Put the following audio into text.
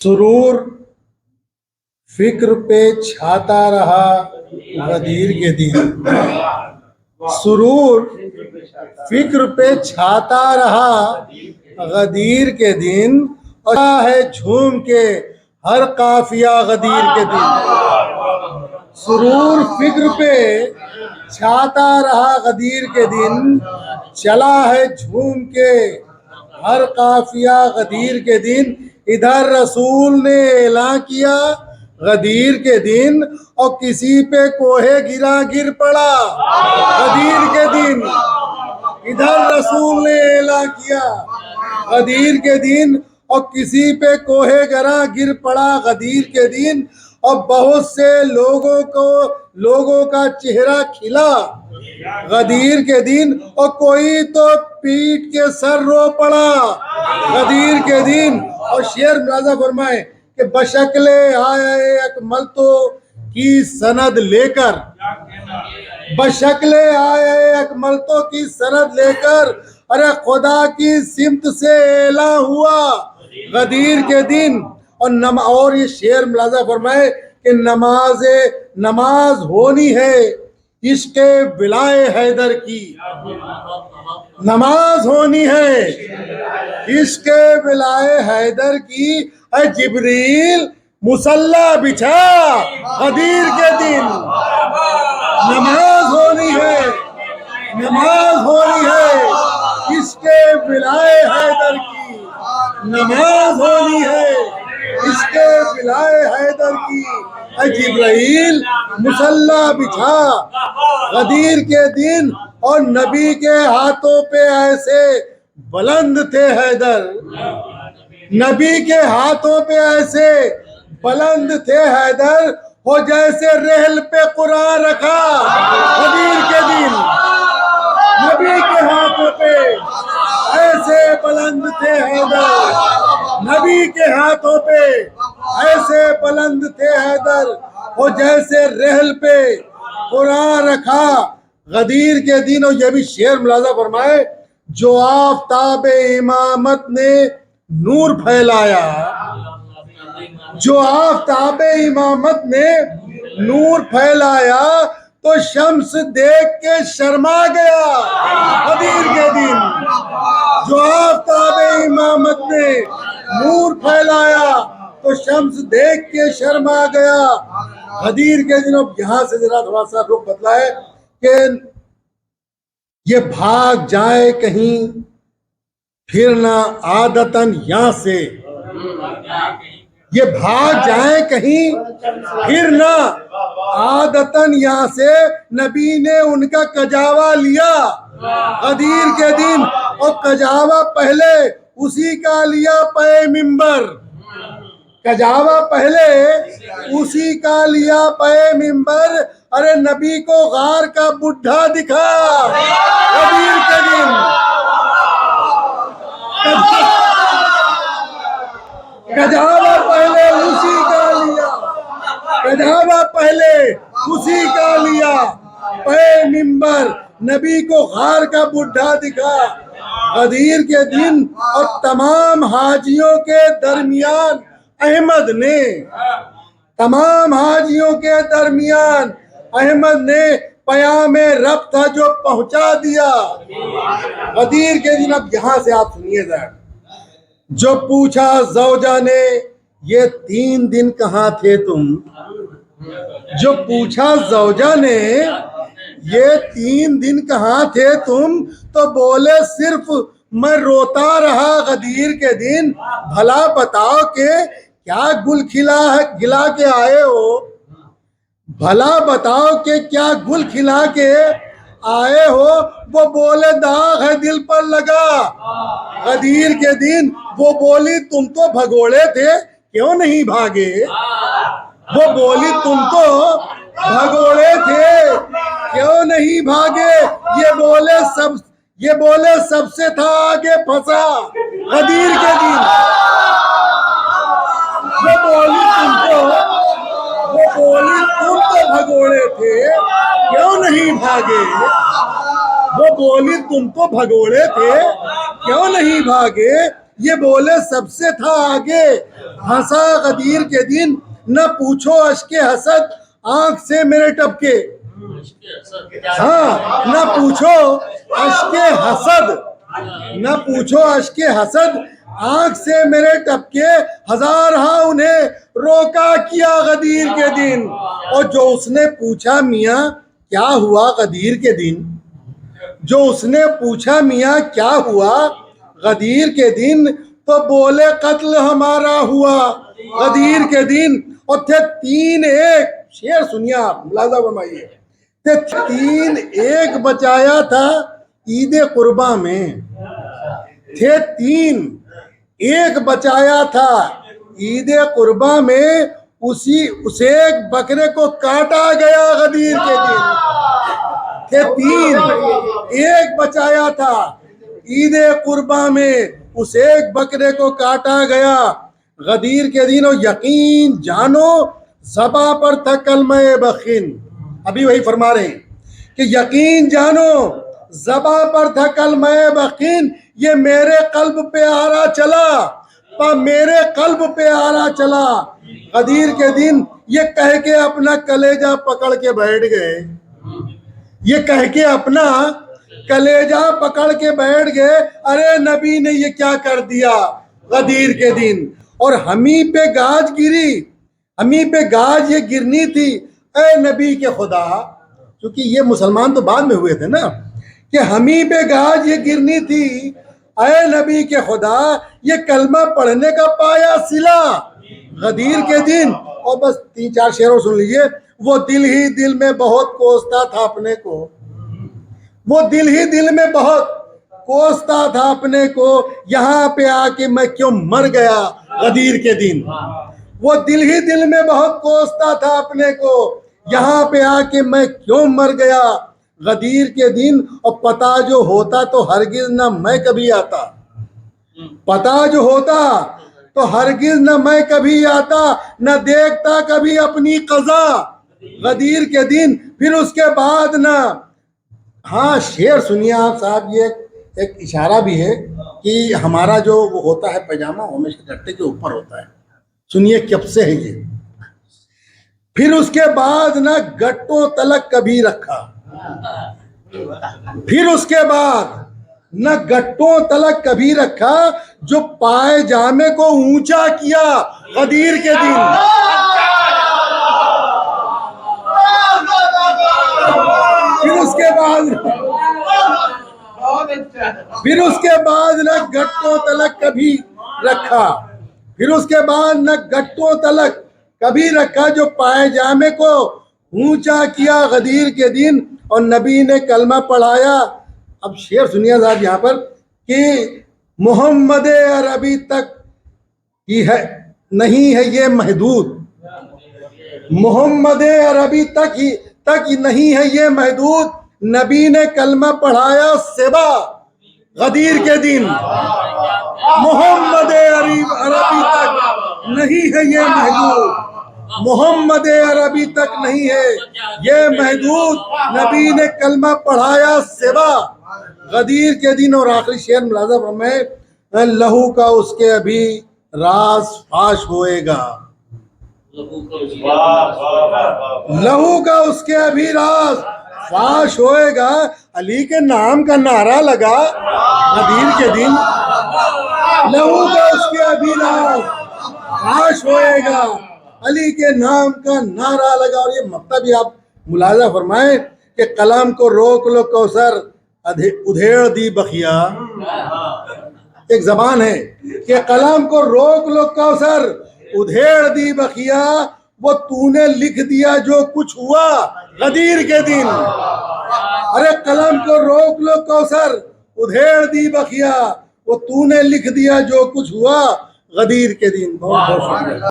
सुरूर फिक्र पे छाता रहा गदीर के दिन। सुरूर फिक्र पे छाता रहा गदीर के दिन, और है झूम के हर काफिया गदीर के दिन। सुरूर फिक्र पे छाता रहा गदीर के दिन, चला है झूम के हर काफिया गदीर के दिन। इधर रसूल ने ऐलान किया गदीर के दिन, और किसी पे कोहे गिरा गिर पड़ा गदीर के दिन। इधर रसूल ने ऐलान किया गदीर के दिन, और किसी पे कोहे गिरा गिर पड़ा गदीर के दिन। और बहुत से लोगों का चेहरा खिला गदीर के दिन, और कोई तो पीट के सर रो पड़ा गदीर के दिन। और शेर मिर्जा फरमाए कि बशक्ले आए अकमल तो की सनद लेकर, बशक्ले आए अकमल तो की सनद लेकर, अरे खुदा की सिमत से ऐलान हुआ गदीर के दिन। और ये शेर मिर्जा फरमाए कि नमाज होनी है इश्क़े बिलाए हैदर की, नमाज होनी है इश्क़े बिलाए हैदर की। जिब्रील मुसल्ला बिछा गदीर के दिन, नमाज होनी है, नमाज होनी है इश्क़े बिलाए हैदर की, नमाज होनी है इश्क़े बिलाए हैदर की। जिब्रील मुसल्ला बिछा गदीर के दिन, और नबी के हाथों पे ऐसे बुलंद थे हैदर, नबी के हाथों पे ऐसे बुलंद थे हैदर, हो जैसे रेहल पे कुरान रखा गदीर के दिन। नबी के हाथों पे ऐसे बुलंद थे हैदर, नबी के हाथों पे ऐसे बुलंद थे हैदर, हो जैसे रेहल पे कुरान रखा गदीर के दिन। और ये भी शेर मुलाजा फरमाए, जो आफताब इमामत ने नूर फैलाया, जो आफताब इमामत ने नूर फैलाया, तो शम्स देख के शर्मा गया गदीर के दिन। जो आफताब इमामत ने नूर फैलाया, तो शम्स देख के शर्मा गया गदीर के दिन। अब यहाँ से जरा थोड़ा सा रुख बदला है कि ये भाग जाए कहीं फिर ना आदतन यहाँ से, ये भाग जाए कहीं फिर ना आदतन यहाँ से। नबी ने उनका कजावा लिया गदीर के दिन, और कजावा पहले उसी का लिया पे मिंबर, कजावा पहले उसी का लिया पे मिंबर। अरे नबी को गार का बुढ़ा दिखा गदीर के दिन, कजावा पहले उसी का लिया, कजावा पहले उसी का लिया पे मिंबर। नबी को गार का बुढ़ा दिखा गदीर के दिन। और तमाम हाजियों के दरमियान अहमद ने, तमाम हाजियों के दरमियान अहमद ने पयामे रब था जो पहुंचा दिया गदीर के दिन। अब यहां से आप सुनिए जरा, जो पूछा जौजा ने ये 3 दिन कहाँ थे तुम, जो पूछा जौजा ने ये 3 दिन कहाँ थे तुम, तो बोले सिर्फ मैं रोता रहा गदीर के दिन। भला बताओ के क्या गुल खिला के आए हो, भला बताओ के क्या गुल खिला के आए हो। वो बोले दाग है दिल पर लगा गदीर के दिन। वो बोली तुम तो भगोड़े थे क्यों नहीं भागे, वो बोली तुम तो भगोड़े थे क्यों नहीं भागे। ये बोले सबसे था आगे फंसा गदीर के दिन। वो बोली तुम तो भगोड़े थे क्यों नहीं भागे, वो बोली तुम तो भगोड़े थे क्यों नहीं भागे। ये बोले सबसे था आगे, हंसा गदीर के दिन, न पूछो अश्के हसद आंख से मेरे टपके। हाँ, न पूछो अश्के हसद, न पूछो अश्के हसद आंख से मेरे टपके, हजार हाँ उन्हें रोका किया गदीर के दिन। और जो उसने पूछा मियाँ क्या हुआ गदीर के दिन, जो उसने पूछा मियाँ क्या हुआ गदीर के दिन, तो बोले कत्ल हमारा हुआ गदीर के दिन। और थे तीन एक, शेर सुनिए आप, मुलाजा फरमाइए, थे तीन एक बचाया था ईद कुर्बा में, थे तीन एक बचाया था ईद कुर्बा में, उसे एक बकरे को काटा गया गदीर के दिन। थे तीन एक बचाया था ईद कुर्बा में, उस एक बकरे को काटा गया गदीर के दिन। और यकीन जानो ज़बा पर था कलमे बखिन, अभी वही फरमा रहे हैं कि यकीन जानो ज़बा पर था कलमे बखिन, ये मेरे कल्ब पे आ रहा चला, पर मेरे कल्ब पे आ रहा चला गदीर के दिन। ये कह के अपना कलेजा पकड़ के बैठ गए, ये कह के अपना कलेजा पकड़ के बैठ गए, अरे नबी ने ये क्या कर दिया गदीर के दिन। और हमी पे गाज गिरी, हमी पे गाज ये गिरनी थी, ए नबी के खुदा, क्योंकि ये मुसलमान तो बाद में हुए थे ना, कि हमी पे गाज ये गिरनी थी, ए नबी के खुदा, ये कलमा पढ़ने का पाया सिला गदीर के दिन। और बस 3-4 शेरों सुन लीजिए, वो दिल ही दिल में बहुत कोसता था अपने को, वो दिल ही दिल में बहुत कोसता था अपने को, यहाँ पे आके मैं क्यों मर गया गदीर के दिन। वो दिल ही दिल में बहुत कोसता था अपने को, यहाँ पे आके मैं क्यों मर गया गदीर के दिन। और पता जो होता तो हरगिज ना मैं कभी आता, पता जो होता तो हरगिज न मैं कभी आता, न देखता कभी अपनी कज़ा गदीर के दिन। फिर उसके बाद ना, हाँ शेर सुनिए आप साहब, ये एक इशारा भी है कि हमारा जो वो होता है पैजामा हमेशा गट्टे के ऊपर होता है, सुनिए कब से है ये। फिर उसके बाद ना गट्टों तलक कभी रखा, फिर उसके बाद न गट्टों तलक कभी रखा, जो पाए जामे को ऊंचा किया गदीर के दिन। फिर उसके बाद न गट्टों तलक कभी रखा, फिर उसके बाद न गट्टों तलक कभी रखा, जो पाए जामे को ऊंचा किया गदीर के दिन। और नबी ने कलमा पढ़ाया। अब शेर सुनिए साहब यहाँ पर कि मोहम्मद अरबी तक ही है नहीं है ये महदूद, मोहम्मद अरबी तक ही नहीं है ये महदूद, नबी ने कलमा पढ़ाया सेबा गदीर के दिन। मोहम्मद अरबी तक नहीं है ये महदूद, मोहम्मद अरबी तक नहीं है ये महदूद, नबी ने कलमा पढ़ाया सेबा गदीर के दिन। और आखिरी शेर मुलाज़ा में, लहू का उसके अभी राज फाश होएगा, लहू का उसके अभी राज फाश होएगा। अली के नाम का नारा लगा गदीर के दिन, लहू का उसके अभी राज फाश होएगा, अली के नाम का नारा लगा। और ये मतलब भी आप मुलाज़ा फरमाएं कि कलम को रोक लो कौसर उधेड़ दी बखिया, एक जबान है कि कलम को रोक लो कौसर उधेड़ दी बखिया, वो तूने लिख दिया जो कुछ हुआ गदीर के दिन। अरे कलम को रोक लो कौसर उधेड़ दी बखिया, वो तूने लिख दिया जो कुछ हुआ गदीर के दिन। बहुत बहुत शुक्रिया।